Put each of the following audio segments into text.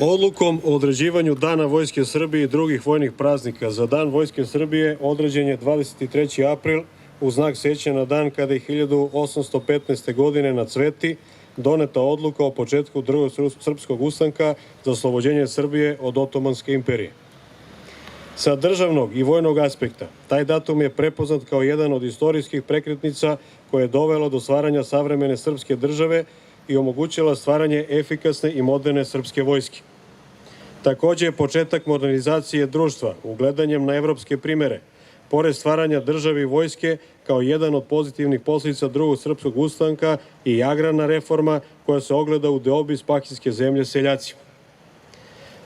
Odlukom o određivanju Dana Vojske Srbije i drugih vojnih praznika za Dan Vojske Srbije određen je 23. april u znak sećanja na dan kada je 1815. godine na Cveti doneta odluka o početku Drugog srpskog ustanka za oslobođenje Srbije od Otomanske imperije. Sa državnog i vojnog aspekta, taj datum je prepoznat kao jedan od istorijskih prekretnica koje je dovelo do stvaranja savremene srpske države i omogućila stvaranje efikasne i moderne srpske vojske. Takođe je početak modernizacije društva ugledanjem na evropske primere, pored stvaranja države i vojske kao jedan od pozitivnih posledica Drugog srpskog ustanka i agrarna reforma koja se ogleda u deobi spahijske zemlje seljacima.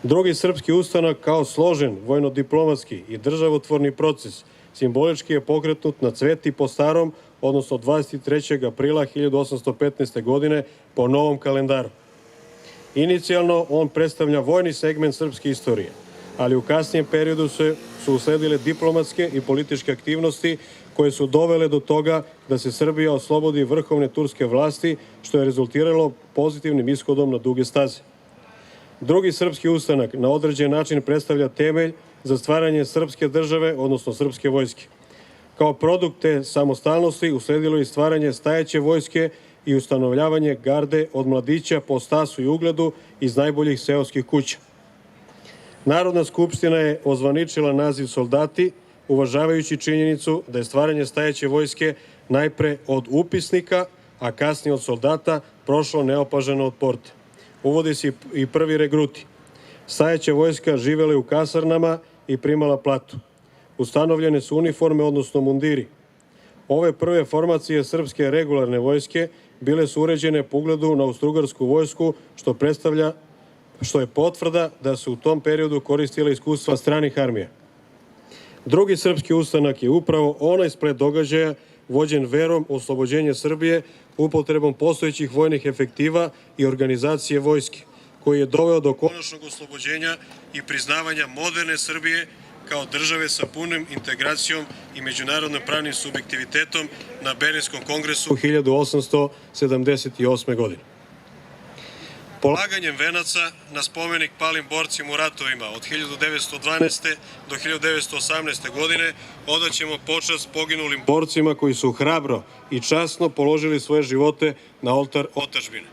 Drugi srpski ustanak kao složen vojno-diplomatski i državotvorni proces simbolički je pokrenut na Cveti po starom, odnosno 23. aprila 1815. godine po novom kalendaru. Inicijalno on predstavlja vojni segment srpske istorije, ali u kasnijem periodu su usledile diplomatske i političke aktivnosti koje su dovele do toga da se Srbija oslobodi vrhovne turske vlasti, što je rezultiralo pozitivnim ishodom na duge staze. Drugi srpski ustanak na određen način predstavlja temelj za stvaranje srpske države, odnosno srpske vojske. Kao produkt te samostalnosti usledilo je stvaranje stajeće vojske i ustanovljavanje garde od mladića po stasu i ugledu iz najboljih seoskih kuća. Narodna skupština je ozvaničila naziv soldati, uvažavajući činjenicu da je stvaranje stajeće vojske najpre od upisnika, a kasnije od soldata, prošlo neopaženo od porte. Uvodi se i prvi regruti. Stajeća vojska živela je u kasarnama i primala platu. Ustanovljene su uniforme, odnosno mundiri. Ove prve formacije srpske regularne vojske bile su uređene po ugledu na austrougarsku vojsku, što je potvrda da su u tom periodu koristile iskustva stranih armija. Drugi srpski ustanak je upravo onaj splet događaja vođen verom u oslobođenje Srbije, upotrebom postojećih vojnih efektiva i organizacije vojske, koji je doveo do konačnog oslobođenja i priznavanja moderne Srbije kao države sa punom integracijom i međunarodno pravnim subjektivitetom na Berlinskom kongresu 1878. godine. Polaganjem venaca na spomenik palim borcima u ratovima od 1912. do 1918. godine odaćemo počast poginulim borcima koji su hrabro i časno položili svoje živote na oltar otadžbine.